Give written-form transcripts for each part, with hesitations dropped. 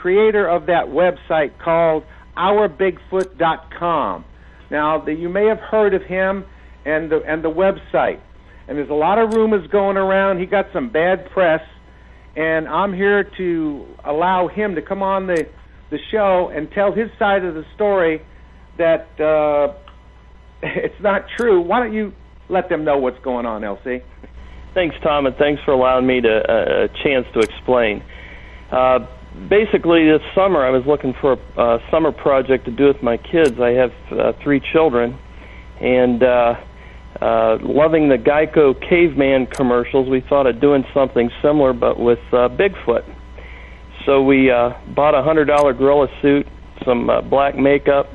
creator of that website called ourbigfoot.com. Now, you may have heard of him and the website. And there's a lot of rumors going around. He got some bad press. And I'm here to allow him to come on the show and tell his side of the story that it's not true. Why don't you let them know what's going on, LC? Thanks, Tom, and thanks for allowing me a chance to explain. Basically, this summer I was looking for a summer project to do with my kids. I have 3 children, and loving the Geico caveman commercials, we thought of doing something similar but with Bigfoot. So we bought a $100 gorilla suit, some black makeup,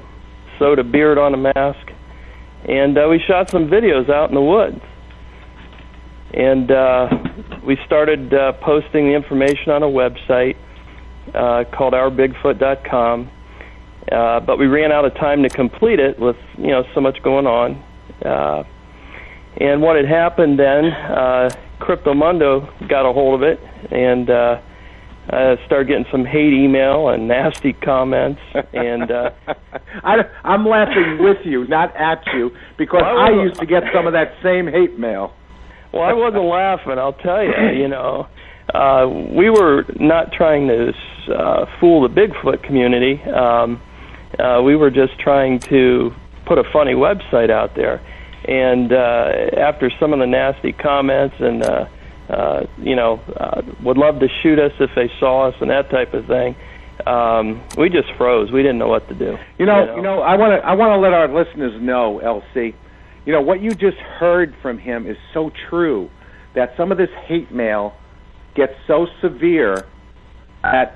sewed a beard on a mask, and we shot some videos out in the woods. And we started posting the information on a website called ourbigfoot.com, but we ran out of time to complete it with so much going on. And what had happened then, Cryptomundo got a hold of it, and I started getting some hate email and nasty comments. And I'm laughing with you, not at you, because I used to get some of that same hate mail. Well, I wasn't laughing, I'll tell you. We were not trying to fool the Bigfoot community. We were just trying to put a funny website out there. And after some of the nasty comments and, would love to shoot us if they saw us and that type of thing, we just froze. We didn't know what to do. I want to let our listeners know, LC, what you just heard from him is so true, that some of this hate mail gets so severe that,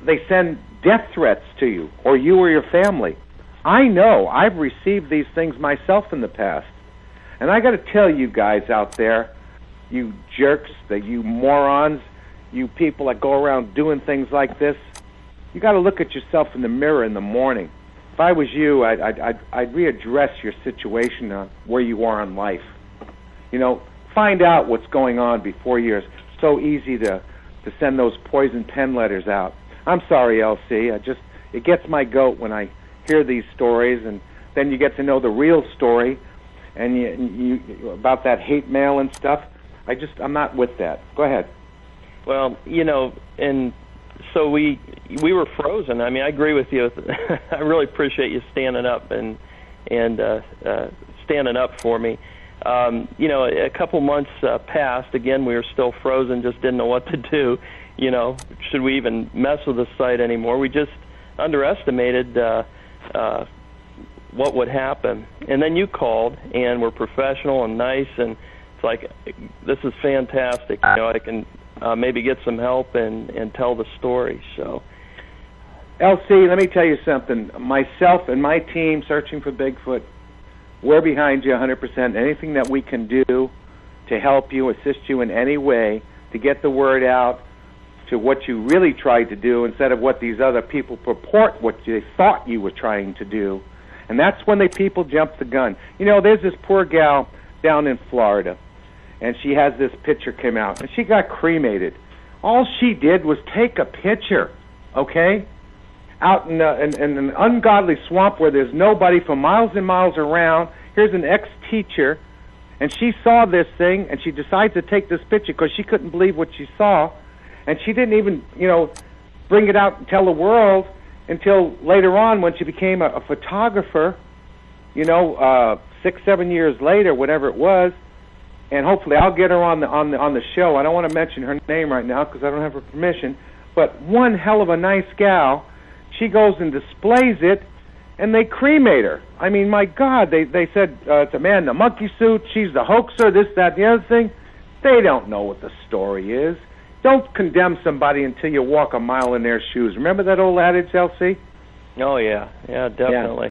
they send death threats to you or your family. I know. I've received these things myself in the past. And I got to tell you guys out there, you jerks, you morons, you people that go around doing things like this, you got to look at yourself in the mirror in the morning. If I was you, I'd readdress your situation on where you are in life. Find out what's going on before you're so easy to send those poison pen letters out. I'm sorry, LC. It gets my goat when I hear these stories, and then you get to know the real story, and you about that hate mail and stuff. I'm not with that. Go ahead. Well, and so we were frozen. I mean, I agree with you. I really appreciate you standing up and standing up for me. A couple months passed. Again, we were still frozen. Just didn't know what to do. Should we even mess with the site anymore? We just underestimated what would happen. And then you called, and we're professional and nice, and it's like, this is fantastic. I can maybe get some help and tell the story. So, LC, let me tell you something. Myself and my team, Searching for Bigfoot, we're behind you 100%. Anything that we can do to help you, assist you in any way, to get the word out to what you really tried to do instead of what these other people purport what they thought you were trying to do. And that's when people jump the gun. There's this poor gal down in Florida, and she has this picture came out, and she got cremated. All she did was take a picture, okay, out in an ungodly swamp where there's nobody for miles and miles around. Here's an ex-teacher, and she saw this thing, and she decides to take this picture because she couldn't believe what she saw. And she didn't even, bring it out and tell the world until later on when she became a photographer, 6-7 years later, whatever it was. And hopefully I'll get her on the show. I don't want to mention her name right now because I don't have her permission. But one hell of a nice gal. She goes and displays it, and they cremate her. I mean, my God, they said it's a man in a monkey suit. She's the hoaxer, this, that, the other thing. They don't know what the story is. Don't condemn somebody until you walk a mile in their shoes. Remember that old adage, LC? Oh, yeah. Yeah, definitely.